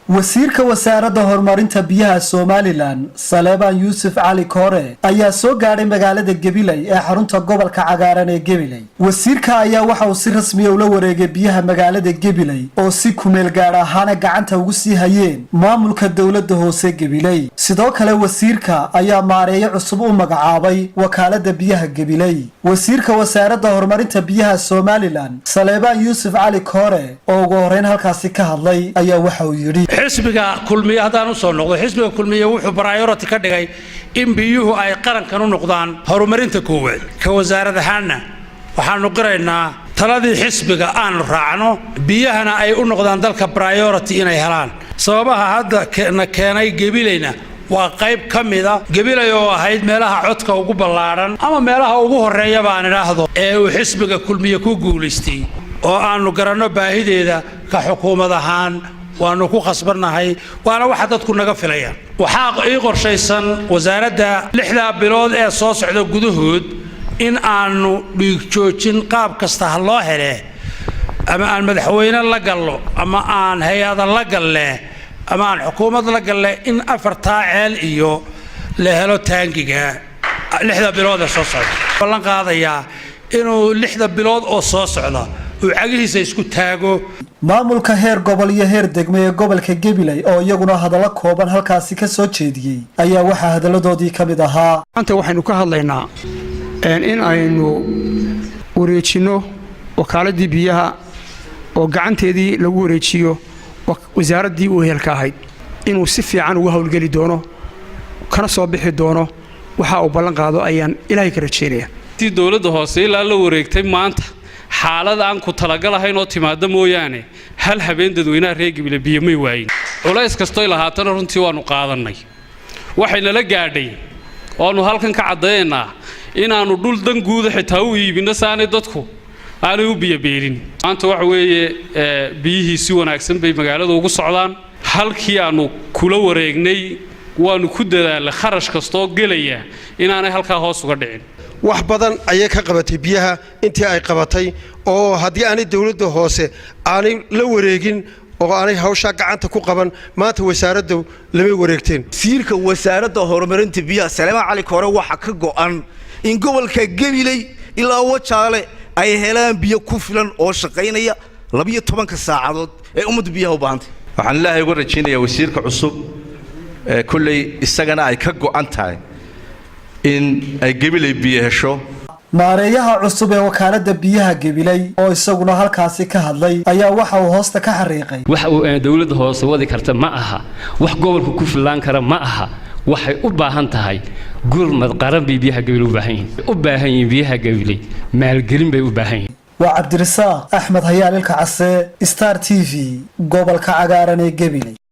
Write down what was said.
wasiirka wasaaradda horumarinta biyaha Somaliland Saleebaan Yuusuf Ali Koore ayaa soo gaaray magaalada Gabiley ee xarunta gobolka cagaaran ee Gabiley. wasiirka ayaa waxa uu si rasmi ah ula wareegay biyaha magaalada Gabiley oo si kumeel gaar ahaan gacanta ugu sii hayeen maamulka dawladda hoose Gabiley. sidoo kale wasiirka ayaa maareeyo cusub u magacaabay wakaalada biyaha Gabiley. wasiirka wasaaradda horumarinta biyaha Somaliland Saleebaan Yuusuf Ali Koore oo ugu horeyn halkaasi ka hadlay ayaa waxa uu yiri xisbiga kulmiye hadaan u soo noqdo xisbiga kulmiye wuxuu priority ka dhigay in biyuhu ay qarankan u noqdaan horumarinta koowaad ka wasaaradahaana waxaanu qiraynaa taladii xisbiga aan raacno biyahana ay u noqdaan dalka priority inay helaan sababaha hadda keenay Gabileyna waa qayb kamida Gabiley oo ahayd meelaha codka ugu ballaaran ama meelaha ugu horeeya baan iraahdo ee uu xisbiga kulmiye ku guuleystay oo aanu garanno baahideeda ka xukuumad ahaan waanu ku khasbanahay waana waxa dadku naga filayaan waxa ay qorshaysan wasaaradda 6 bilood ee soo socda gudahood in aanu dhiig joojin qaab kasta loo hele ama aan madaxweyne la gallo ama aan hay'ad la galle ama aan xukuumad la galle in afartaa ceel iyo la helo taangiga 6 bilood ee soo socda ballan qaadaya inuu 6 bilood oo soo socda وعجيزة isku taago maamulka heer gobol iyo heer degmo ee gobolka Gabiley oo iyaguna hadallo kooban halkaasi ka soo jeediyay ayaa waxa hadaladoodii kamid ahaa anta waxaynu ka hadlaynaa in aynu wareejino wakaaladii biyaha oo gacanteedii lagu wareejiyo wasaaradii uu heelka ahayd inuu si fiican uga hawlgeli doono kana soo bixi doono waxa uu ballan qaado ayaan ilaahay ka rajeynayaa tii dawladda hoose ilaa la wareegtay maanta xaalad aan ku talagalahayn oo timaado mooyaane hal habeen dadweynaha reer Gabiley biyo may waayin culays kasto ilahaatana runtii waanu qaadanay waxayna la gaadhay oo halkan ka cadeynaa inaanu dhul dan guud xitaa u iibino saanay dadku aanay u biyo beelin maanta waxa weeye biyihii si wanaagsan bay magaalada ugu socdaan halkii aanu kula wareegnay waanu ku dadaalay kharash kasto galaya inaanay halka hoos uga dhicin wax badan ayay ka qabatay biyaha intii ay qabatay oo hadii aanay dawladda hoose aanay la wareegin oo aanay hawsha gacanta ku qaban maanta wasaaraddu lama wareegteen wasiirka wasaaradda horumarinta biyaha Saleebaan Ali Koore waxa ka go'an in gobolka Gabiley ilaa wajaale ay helaan biyo ku filan oo shaqeynaya 12 saacadood ee ummadda biyaha u baahantay waxaan ilaahay ugu rajaynayaa wasiirka cusub kulley isagana ay ka go'an tahay in ay Gabiley biyo hesho maareeyaha cusub ee wakaalada biyaha Gabiley oo isaguna halkaasi ka hadlay ayaa waxa uu hoosta ka xariiqay waxa uu dawladda hoose wadi karta ma aha wax gobolku ku filaan kara ma aha waxay u baahan tahay gurmad qaran biyaha Gabiley u baahan yihiin biyaha Gabiley maalgelin bay u baahan yihiin waa Cabdirasaaq Axmed Hayaan ilka Case Star TV gobolka cagaaran ee Gabiley